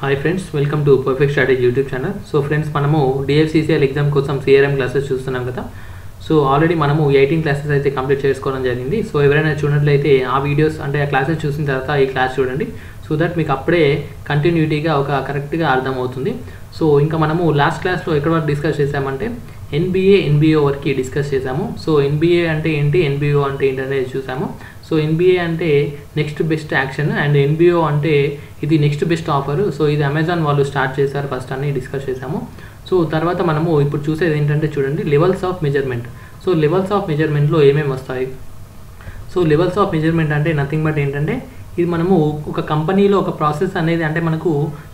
Hi friends, welcome to perfect strategy YouTube channel. So friends, మనము డిఎఫ్సిసిఎల్ exam కోసం CRM classes చూస్తున్నాం కదా. So already మనము 18 క్లాసెస్ అయితే కంప్లీట్ చేసుకోవడం జరిగింది. సో ఎవరైనా చూడట్లయితే ఆ వీడియోస్ అంటే ఆ క్లాసెస్ చూసిన తర్వాత ఈ క్లాస్ చూడండి. సో దట్ మీకు అప్పుడే కంటిన్యూటీగా కరెక్ట్గా అర్థమవుతుంది. సో ఇంకా మనము లాస్ట్ క్లాస్లో ఎక్కడ వరకు డిస్కస్ చేసామంటే ఎన్బిఓ వరకు డిస్కస్ చేసాము. సో ఎన్బిఏ అంటే ఏంటి, ఎన్బిఓ అంటే ఏంటి అనేది చూసాము. సో ఎన్బిఏ అంటే next best action and NBO అంటే ఇది నెక్స్ట్ బెస్ట్ ఆఫర్. సో ఇది అమెజాన్ వాళ్ళు స్టార్ట్ చేశారు ఫస్ట్ అని డిస్కస్ చేసాము. సో తర్వాత మనము ఇప్పుడు చూసేది ఏంటంటే చూడండి, levels of measurement. So levels of మెజర్మెంట్లో ఏమేమి వస్తాయి? సో లెవెల్స్ ఆఫ్ మెజర్మెంట్ అంటే నథింగ్ బట్ ఏంటంటే ఇది మనము ఒక కంపెనీలో ఒక ప్రాసెస్ అనేది అంటే మనకు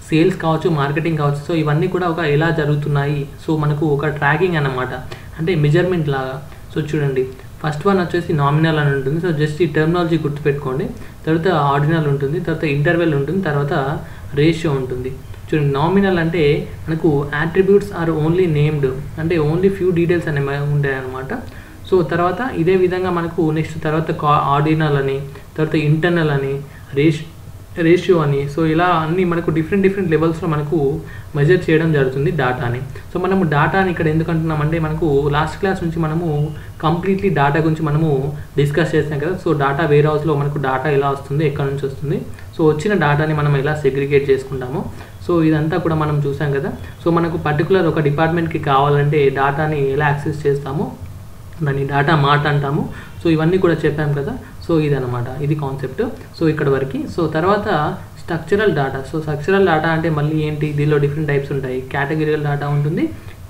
సేల్స్ కావచ్చు, మార్కెటింగ్ కావచ్చు. సో ఇవన్నీ కూడా ఎలా జరుగుతున్నాయి, సో మనకు ఒక ట్రాకింగ్ అన్నమాట, అంటే మెజర్మెంట్ లాగా. సో చూడండి, ఫస్ట్ వన్ వచ్చేసి నామినల్ అని ఉంటుంది. సో జస్ట్ ఈ టర్మినాలజీ గుర్తుపెట్టుకోండి. తర్వాత ఆర్డినల్ ఉంటుంది, తర్వాత ఇంటర్వెల్ ఉంటుంది, తర్వాత రేషియో ఉంటుంది. చూడండి, నామినల్ అంటే మనకు యాట్రిబ్యూట్స్ ఆర్ ఓన్లీ నేమ్డ్, అంటే ఓన్లీ ఫ్యూ డీటెయిల్స్ అనేవి ఉంటాయి అన్నమాట. సో తర్వాత ఇదే విధంగా మనకు నెక్స్ట్ తర్వాత ఆర్డినల్ అని, తర్వాత ఇంటర్నల్ అని, రేషియో అని. సో ఇలా అన్ని మనకు డిఫరెంట్ లెవెల్స్లో మనకు మెజర్ చేయడం జరుగుతుంది డాటాని. సో మనము డాటాని ఇక్కడ ఎందుకు అంటున్నామంటే మనకు లాస్ట్ క్లాస్ నుంచి మనము కంప్లీట్లీ డాటా గురించి మనము డిస్కస్ చేసాం కదా. సో డాటా వేర్ హౌస్లో మనకు డాటా ఎలా వస్తుంది, ఎక్కడ నుంచి వస్తుంది, సో వచ్చిన డాటాని మనం ఎలా సెగ్రిగేట్ చేసుకుంటాము, సో ఇదంతా కూడా మనం చూసాం కదా. సో మనకు పర్టికులర్ ఒక డిపార్ట్మెంట్కి కావాలంటే డాటాని ఎలా యాక్సెస్ చేస్తాము, దాన్ని డాటా మార్ట్ అంటాము. సో ఇవన్నీ కూడా చెప్పాం కదా. సో ఇదన్నమాట, ఇది కాన్సెప్ట్. సో ఇక్కడ వరకు. సో తర్వాత structural data. So structural data అంటే మళ్ళీ ఏంటి, దీనిలో డిఫరెంట్ టైప్స్ ఉంటాయి. కేటగిరియల్ డాటా ఉంటుంది,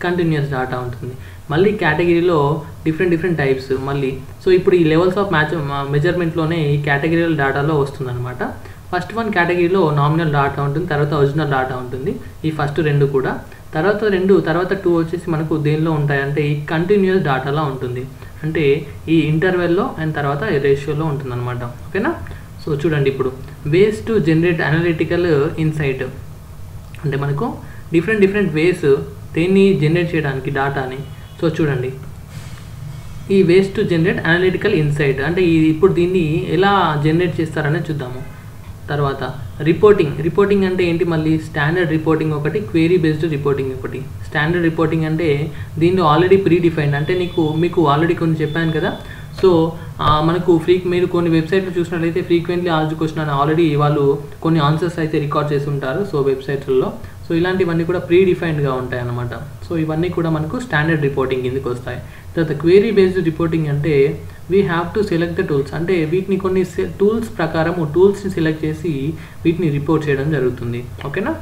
కంటిన్యూస్ డాటా ఉంటుంది. మళ్ళీ కేటగిరీలో డిఫరెంట్ టైప్స్ మళ్ళీ. సో ఇప్పుడు ఈ లెవెల్స్ ఆఫ్ మెజర్మెంట్లోనే ఈ కేటగిరియల్ డాటాలో వస్తుందన్నమాట. ఫస్ట్ వన్ కేటగిరీలో నామినల్ డాటా ఉంటుంది, తర్వాత ఒరిజినల్ డాటా ఉంటుంది, ఈ ఫస్ట్ రెండు కూడా. తర్వాత టూ వచ్చేసి మనకు దేనిలో ఉంటాయంటే ఈ కంటిన్యూస్ డాటాలో ఉంటుంది, అంటే ఈ ఇంటర్వెల్లో అండ్ తర్వాత రేషియోలో ఉంటుంది అనమాట. ఓకేనా. సో చూడండి, ఇప్పుడు ways to generate analytical insight, అంటే మనకు డిఫరెంట్ వేస్ దేన్ని జనరేట్ చేయడానికి డాటాని. సో చూడండి, ఈ ways to generate analytical insight అంటే ఇప్పుడు దీన్ని ఎలా జనరేట్ చేస్తారనేది చూద్దాము. తర్వాత రిపోర్టింగ్ అంటే ఏంటి, మళ్ళీ స్టాండర్డ్ రిపోర్టింగ్ ఒకటి, క్వేరీ బేస్డ్ రిపోర్టింగ్ ఒకటి. స్టాండర్డ్ రిపోర్టింగ్ అంటే దీనిలో ఆల్రెడీ ప్రీ డిఫైన్డ్, అంటే మీకు ఆల్రెడీ కొన్ని చెప్పాను కదా. సో మనకు మీరు కొన్ని వెబ్సైట్లు చూసినట్లయితే ఫ్రీక్వెంట్లీ ఆల్జ్ క్వశ్చన్ అని ఆల్రెడీ వాళ్ళు కొన్ని ఆన్సర్స్ అయితే రికార్డ్ చేసి ఉంటారు సో వెబ్సైట్లలో. సో ఇలాంటివన్నీ కూడా ప్రీ డిఫైన్డ్గా ఉంటాయి అన్నమాట. సో ఇవన్నీ కూడా మనకు స్టాండర్డ్ రిపోర్టింగ్ కిందకి వస్తాయి. తర్వాత క్వేరీ బేస్డ్ రిపోర్టింగ్ అంటే we have to select the tools, అంటే వీటిని కొన్ని టూల్స్ ప్రకారం టూల్స్ని సెలెక్ట్ చేసి వీటిని రిపోర్ట్ చేయడం జరుగుతుంది. ఓకేనా.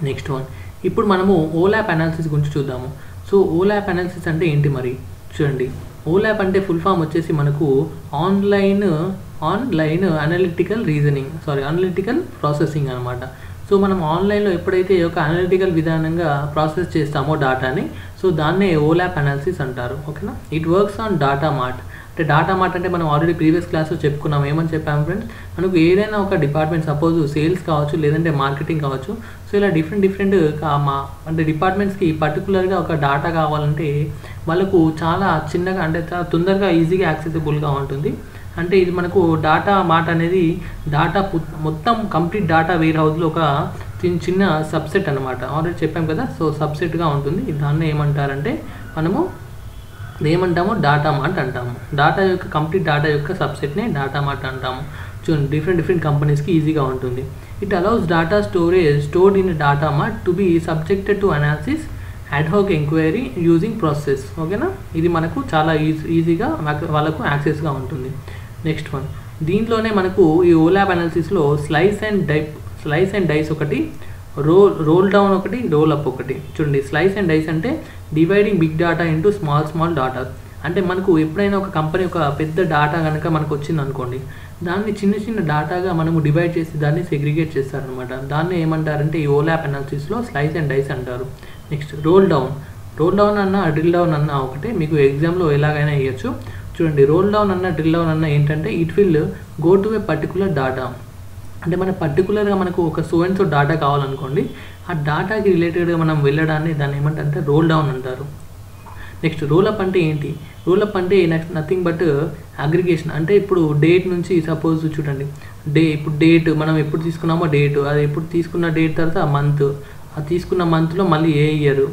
నెక్స్ట్ వన్, ఇప్పుడు మనము ఓలాప్ అనాలిసిస్ గురించి చూద్దాము. సో ఓలాప్ అనాలిసిస్ అంటే ఏంటి మరి చూడండి. ఓలాప్ అంటే ఫుల్ ఫామ్ వచ్చేసి మనకు ఆన్లైన్ అనలిటికల్ ప్రాసెసింగ్ అనమాట. సో మనం ఆన్లైన్లో ఎప్పుడైతే ఒక అనలిటికల్ విధానంగా ప్రాసెస్ చేస్తామో డాటాని, సో దాన్నే ఓలాప్ అనాలిసిస్ అంటారు. ఓకేనా. It works on data mart. అంటే డాటా మార్ట్ అంటే మనం ఆల్రెడీ ప్రీవియస్ క్లాస్లో చెప్పుకున్నాం. ఏమని చెప్పాము ఫ్రెండ్స్, మనకు ఏదైనా ఒక డిపార్ట్మెంట్, సపోజ్ సేల్స్ కావచ్చు, లేదంటే మార్కెటింగ్ కావచ్చు. సో ఇలా డిఫరెంట్ అంటే డిపార్ట్మెంట్స్కి పర్టికులర్గా ఒక డాటా కావాలంటే వాళ్ళకు చాలా చిన్నగా, అంటే చాలా తొందరగా ఈజీగా యాక్సెసిబుల్గా ఉంటుంది. అంటే ఇది మనకు డాటా మార్ట్ అనేది మొత్తం కంప్లీట్ డాటా వేర్ హౌస్లో ఒక చిన్న సబ్సెట్ అనమాట. ఆల్రెడీ చెప్పాం కదా. సో సబ్సెట్గా ఉంటుంది. దాన్ని ఏమంటారంటే మనము ఏమంటాము, డాటా మార్ట్ అంటాము. కంప్లీట్ డాటా యొక్క సబ్సెట్ని డాటా మార్ట్ అంటాము. చూడండి, డిఫరెంట్ కంపెనీస్కి ఈజీగా ఉంటుంది. It allows data stored in data mart to be subjected to analysis ad hoc enquiry using process. ఓకేనా. ఇది మనకు చాలా ఈజీగా వాళ్ళకు యాక్సెస్గా ఉంటుంది. నెక్స్ట్ వన్, దీంట్లోనే మనకు ఈ ఓలాప్ అనాలిసిస్లో స్లైస్ అండ్ డైస్ ఒకటి, రోల్ డౌన్ ఒకటి, రోల్ అప్ ఒకటి. చూడండి, స్లైస్ అండ్ డైస్ అంటే dividing big data into small data. అంటే మనకు ఎప్పుడైనా ఒక కంపెనీ ఒక పెద్ద డాటా కనుక మనకు వచ్చింది అనుకోండి, దాన్ని చిన్న డాటాగా మనము డివైడ్ చేసి దాన్ని సెగ్రిగేట్ చేస్తారనమాట. దాన్ని ఏమంటారంటే ఈ ఓలాప్ అనాలిసిస్లో స్లైస్ అండ్ డైస్ అంటారు. నెక్స్ట్ రోల్ డౌన్ అన్న డ్రిల్ డౌన్ అన్న ఒకటే, మీకు ఎగ్జామ్లో ఎలాగైనా వేయచ్చు. చూడండి, రోల్ డౌన్ అన్న ఏంటంటే it will go to A particular data. అంటే మన పర్టికులర్గా మనకు ఒక సో డాటా కావాలనుకోండి, ఆ డాటాకి రిలేటెడ్గా మనం వెళ్ళడాన్ని దాన్ని ఏమంటారంటే రోల్ డౌన్ అంటారు. నెక్స్ట్ రోలప్ అంటే ఏంటి, రోలప్ అంటే నథింగ్ బట్ అగ్రిగేషన్. అంటే ఇప్పుడు డేట్ నుంచి సపోజ్ చూడండి, ఇప్పుడు డేట్ మనం ఎప్పుడు తీసుకున్నామో డేటు, అది ఎప్పుడు తీసుకున్న డేట్ తర్వాత మంత్, ఆ తీసుకున్న మంత్లో మళ్ళీ ఏ ఇయర్.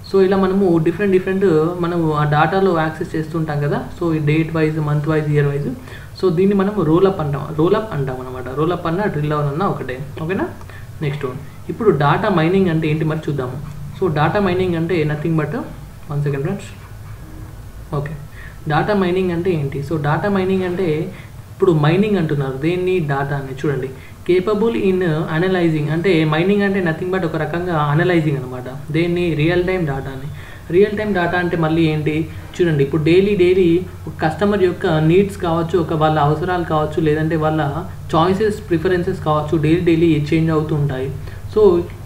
సో ఇలా మనము డిఫరెంట్ మనము ఆ డాటాలో యాక్సెస్ చేస్తుంటాం కదా. సో ఈ date wise, month wise, year wise. So దీన్ని మనం రోలప్ అంటాం అనమాట. రోలప్ అన్న డ్రిల్ డౌన్ అన్న ఒకటే, ఓకేనా. నెక్స్ట్ ఇప్పుడు డాటా మైనింగ్ అంటే ఏంటి మరి చూద్దాము. సో డాటా మైనింగ్ అంటే nothing but, 1 second friends. Okay, data mining అంటే ఏంటి? సో డాటా మైనింగ్ అంటే ఇప్పుడు మైనింగ్ అంటున్నారు దేన్ని, డాటాని. చూడండి, కేపబుల్ ఇన్ అనలైజింగ్ అంటే మైనింగ్ అంటే నథింగ్ బట్ ఒక రకంగా అనలైజింగ్ అనమాట. దేన్ని, రియల్ టైం డాటాని. రియల్ టైం డాటా అంటే మళ్ళీ ఏంటి చూడండి, ఇప్పుడు డైలీ ఒక కస్టమర్ యొక్క నీడ్స్ కావచ్చు, ఒక వాళ్ళ అవసరాలు కావచ్చు, లేదంటే వాళ్ళ చాయిసెస్, ప్రిఫరెన్సెస్ కావచ్చు, డైలీ చేంజ్ అవుతూ ఉంటాయి. సో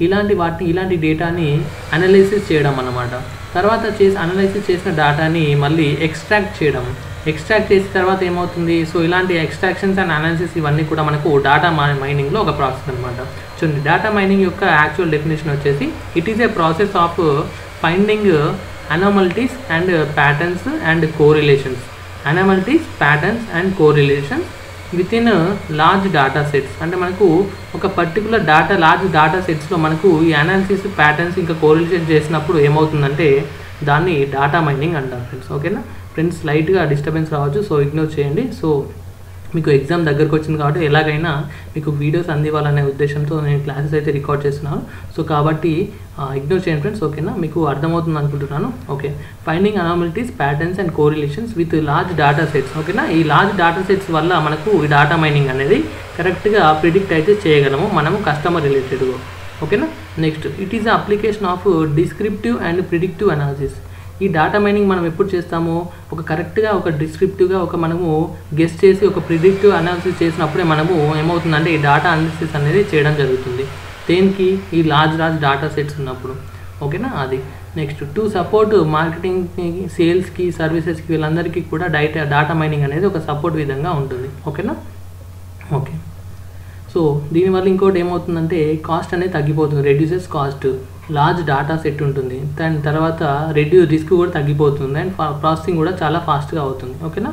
ఇలాంటి డేటాని అనలైసిస్ చేయడం అన్నమాట. తర్వాత అనలైసిస్ చేసిన డేటాని మళ్ళీ ఎక్స్ట్రాక్ట్ చేసిన తర్వాత ఏమవుతుంది, సో ఇలాంటి ఎక్స్ట్రాక్షన్స్ అండ్ అనాలిసిస్ ఇవన్నీ కూడా మనకు డాటా మైనింగ్లో ఒక ప్రాసెస్ అనమాట. చూడండి, డేటా మైనింగ్ యొక్క యాక్చువల్ డెఫినేషన్ వచ్చేసి it is a process of finding anomalies and patterns and correlations. Within large data sets. అంటే మనకు ఒక పర్టికులర్ లార్జ్ డేటా సెట్స్లో మనకు ఈ అనాలిసిస్, ప్యాటర్న్స్ ఇంకా కోరిలేషన్ చేసినప్పుడు ఏమవుతుందంటే దాన్ని డేటా మైనింగ్ అంటారు ఫ్రెండ్స్. ఓకేనా ఫ్రెండ్స్, లైట్గా డిస్టర్బెన్స్ రావచ్చు, సో ఇగ్నోర్ చేయండి. సో మీకు ఎగ్జామ్ దగ్గరకు వచ్చింది కాబట్టి ఎలాగైనా మీకు వీడియోస్ అందివ్వాలనే ఉద్దేశంతో నేను క్లాసెస్ అయితే రికార్డ్ చేస్తున్నాను. సో కాబట్టి ఇగ్నోర్ చేయండి ఫ్రెండ్స్, ఓకేనా. మీకు అర్థమవుతుంది అనుకుంటున్నాను. Okay, finding anomalies, patterns and correlations with large data sets. ఓకేనా, ఈ లార్జ్ డేటా సెట్స్ వల్ల మనకు ఈ డేటా మైనింగ్ అనేది కరెక్ట్గా ప్రిడిక్ట్ అయితే చేయగలము మనము కస్టమర్ రిలేటెడ్గా. ఓకేనా. Next, it is application of descriptive and predictive analysis. ఈ డేటా మైనింగ్ మనం ఎప్పుడు చేస్తామో ఒక కరెక్ట్గా, ఒక డిస్క్రిప్టివ్గా, ఒక మనము గెస్ చేసి ఒక ప్రిడిక్టివ్ అనాలిసిస్ చేసినప్పుడే మనము ఏమవుతుందంటే ఈ డేటా అనాలిసిస్ అనేది చేయడం జరుగుతుంది. దేనికి, ఈ లార్జ్ డేటా సెట్స్ ఉన్నప్పుడు. ఓకేనా, అది. నెక్స్ట్, టు సపోర్ట్ మార్కెటింగ్కి, సేల్స్కి, సర్వీసెస్కి, వీళ్ళందరికీ కూడా డేటా మైనింగ్ అనేది ఒక సపోర్ట్ విధంగా ఉంటుంది. ఓకేనా. ఓకే, సో దీనివల్ల ఇంకోటి ఏమవుతుందంటే కాస్ట్ అనేది తగ్గిపోతుంది, reduces cost. Large data set ఉంటుంది, దాని తర్వాత రిస్క్ కూడా తగ్గిపోతుంది, అండ్ ప్రాసెసింగ్ కూడా చాలా ఫాస్ట్గా అవుతుంది. ఓకేనా.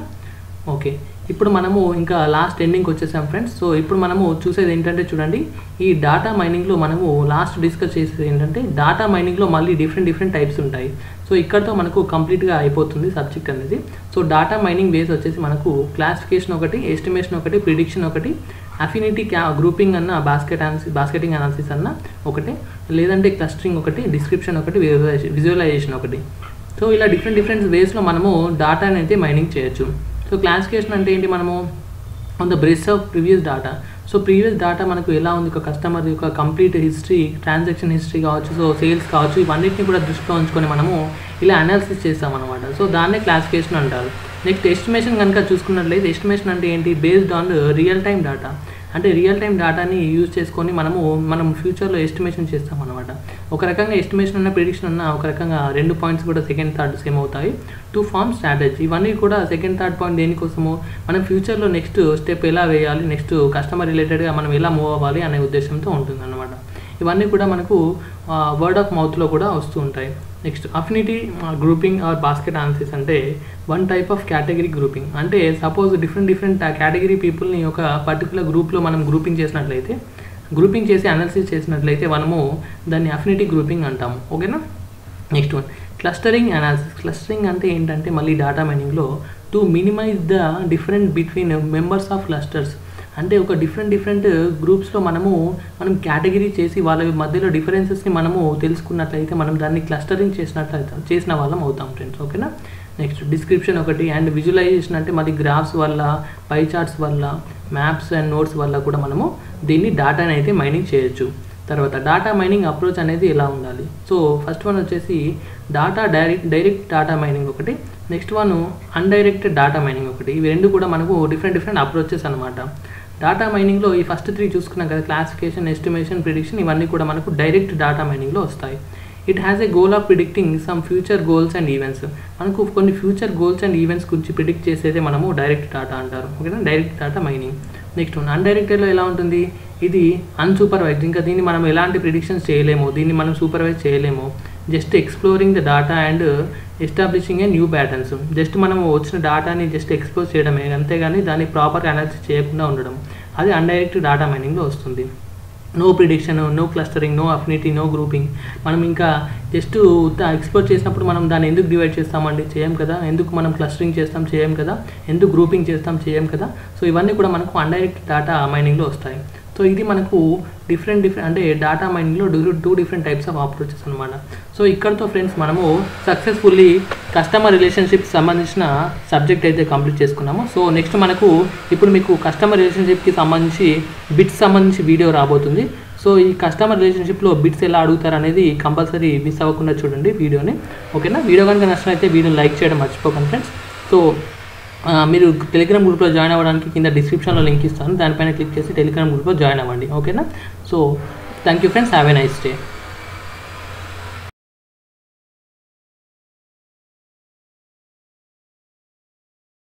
ఓకే, ఇప్పుడు మనము ఇంకా లాస్ట్ ఎండింగ్కి వచ్చేసాం ఫ్రెండ్స్. సో ఇప్పుడు మనము చూసేది ఏంటంటే చూడండి, ఈ డేటా మైనింగ్లో మనము లాస్ట్ డిస్కస్ చేసేది ఏంటంటే డేటా మైనింగ్లో మళ్ళీ డిఫరెంట్ టైప్స్ ఉంటాయి. సో ఇక్కడతో మనకు కంప్లీట్గా అయిపోతుంది సబ్జెక్ట్ అనేది. సో డేటా మైనింగ్ బేస్ వచ్చేసి మనకు క్లాసిఫికేషన్ ఒకటి, ఎస్టిమేషన్ ఒకటి, ప్రిడిక్షన్ ఒకటి, అఫినిటీ గ్రూపింగ్ అన్న, బాస్కెటింగ్ అనాలిసిస్ అన్న ఒకటి, లేదంటే క్లస్టరింగ్ ఒకటి, డిస్క్రిప్షన్ ఒకటి, విజువలైజేషన్ ఒకటి. సో ఇలా డిఫరెంట్ వేస్లో మనము డేటాని అయితే మైనింగ్ చేయొచ్చు. సో క్లాసిఫికేషన్ అంటే ఏంటి, మనము on the base of previous data. So previous data మనకు ఎలా ఉంది, ఒక కస్టమర్ యొక్క కంప్లీట్ హిస్టరీ, ట్రాన్సాక్షన్ హిస్టరీ కావచ్చు, సో సేల్స్ కావచ్చు, ఇవన్నిటిని కూడా దృష్టిలో ఉంచుకొని మనము ఇలా అనాలిసిస్ చేస్తామన్నమాట. సో దాన్నే క్లాసిఫికేషన్ అంటారు. నెక్స్ట్, ఎస్టిమేషన్ కనుక చూసుకున్నట్లయితే ఎస్టిమేషన్ అంటే ఏంటి, based on real time data. అంటే రియల్ టైం డేటాని యూజ్ చేసుకొని మనం ఫ్యూచర్లో ఎస్టిమేషన్ చేస్తాం అనమాట. ఒక రకంగా ఎస్టిమేషన్ అన్న, ప్రిడిక్షన్ అన్న ఒక రకంగా 2 పాయింట్స్ కూడా సెకండ్ థర్డ్ సేమ్ అవుతాయి. To form strategy. ఇవన్నీ కూడా సెకండ్ థర్డ్ పాయింట్ దేనికోసము, మనం ఫ్యూచర్లో నెక్స్ట్ స్టెప్ ఎలా వేయాలి, నెక్స్ట్ కస్టమర్ రిలేటెడ్గా మనం ఎలా మూవ్ అవ్వాలి అనే ఉద్దేశంతో ఉంటుంది అనమాట. ఇవన్నీ కూడా మనకు వర్డ్ ఆఫ్ మౌత్లో కూడా వస్తూ ఉంటాయి. Next, affinity grouping or basket analysis అంటే one type of category grouping. అంటే సపోజ్ డిఫరెంట్ కేటగిరీ పీపుల్ని ఒక పర్టికులర్ గ్రూప్లో మనం గ్రూపింగ్ చేసి అనాలిసిస్ చేసినట్లయితే మనము దాన్ని అఫినిటీ గ్రూపింగ్ అంటాము. ఓకేనా. Next one, clustering analysis. Clustering అంటే ఏంటంటే మళ్ళీ డేటా మైనింగ్లో to minimise the difference between members of clusters. అంటే ఒక డిఫరెంట్ గ్రూప్స్లో మనం కేటగిరీ చేసి వాళ్ళ మధ్యలో డిఫరెన్సెస్ని మనము తెలుసుకున్నట్లయితే మనం దాన్ని క్లస్టరింగ్ చేసిన వాళ్ళం అవుతాం ఫ్రెండ్స్. ఓకేనా. నెక్స్ట్, డిస్క్రిప్షన్ ఒకటి, అండ్ విజువలైజేషన్ అంటే మళ్ళీ గ్రాఫ్స్ వల్ల, పై చార్ట్స్ వల్ల, మ్యాప్స్ అండ్ నోట్స్ వల్ల కూడా మనము దీన్ని డేటాని అయితే మైనింగ్ చేయొచ్చు. తర్వాత డేటా మైనింగ్ అప్రోచ్ అనేది ఎలా ఉండాలి. సో ఫస్ట్ వన్ వచ్చేసి డైరెక్ట్ డేటా మైనింగ్ ఒకటి, next one undirected data mining ఒకటి. ఇవి రెండు కూడా మనకు డిఫరెంట్ అప్రోచెస్ అనమాట. డేటా మైనింగ్లో ఈ ఫస్ట్ 3 చూసుకున్నాం కదా, క్లాసిఫికేషన్, ఎస్టిమేషన్, ప్రిడిక్షన్, ఇవన్నీ కూడా మనకు డైరెక్ట్ డేటా మైనింగ్లో వస్తాయి. It has a goal of predicting some future goals and events. మనకు కొన్ని ఫ్యూచర్ గోల్స్ అండ్ ఈవెంట్స్ గురించి ప్రిడిక్ట్ చేసేదే మనము డైరెక్ట్ డేటా అంటారు. ఓకేనా, direct data mining. Next one, అన్డైరెక్టెడ్లో ఎలా ఉంటుంది, ఇది అన్సూపర్వైజ్డ్. ఇంకా దీన్ని మనం ఎలాంటి ప్రిడిక్షన్స్ చేయలేము, దీన్ని మనం సూపర్వైజ్ చేయలేము. Just exploring the data and establishing a new patterns. Just మనం వచ్చిన డేటాని జస్ట్ ఎక్స్ప్లోర్ చేయడమే, అంతేగాని దాన్ని ప్రాపర్గా అనాలిసిస్ చేయకుండా ఉండడం. అది అన్డైరెక్ట్ డేటా మైనింగ్లో వస్తుంది. No prediction, no clustering, no affinity, no grouping. మనం ఇంకా జస్ట్ ఎక్స్ప్లోర్ చేసినప్పుడు మనం దాన్ని ఎందుకు డివైడ్ చేస్తామండి? చేయం కదా. ఎందుకు మనం క్లస్టరింగ్ చేస్తాం? చేయం కదా. ఎందుకు గ్రూపింగ్ చేస్తాం? చేయం కదా. సో ఇవన్నీ కూడా మనకు అన్డైరెక్ట్ డేటా మైనింగ్లో వస్తాయి. సో ఇది మనకు డిఫరెంట్ అంటే డేటా మైనింగ్లో 2 డిఫరెంట్ టైప్స్ ఆఫ్ అప్రోచెస్ అనమాట. సో ఇక్కడతో ఫ్రెండ్స్ మనము సక్సెస్ఫుల్లీ కస్టమర్ రిలేషన్షిప్ సంబంధించిన సబ్జెక్ట్ అయితే కంప్లీట్ చేసుకున్నాము. సో నెక్స్ట్ మనకు ఇప్పుడు మీకు కస్టమర్ రిలేషన్షిప్కి సంబంధించి బిట్స్ సంబంధించి వీడియో రాబోతుంది. సో ఈ కస్టమర్ రిలేషన్షిప్లో బిట్స్ ఎలా అడుగుతారు అనేది కంపల్సరీ మిస్ అవ్వకుండా చూడండి వీడియోని. ఓకేనా? వీడియో కనుక నచ్చినట్లయితే వీడియోని లైక్ చేయడం మర్చిపోకండి ఫ్రెండ్స్. సో మీరు టెలిగ్రామ్ గ్రూప్లో జాయిన్ అవ్వడానికి కింద డిస్క్రిప్షన్లో లింక్ ఇస్తాను, దానిపైన క్లిక్ చేసి టెలిగ్రామ్ గ్రూప్లో జాయిన్ అవ్వండి. ఓకేనా? So thank you friends, have a nice day.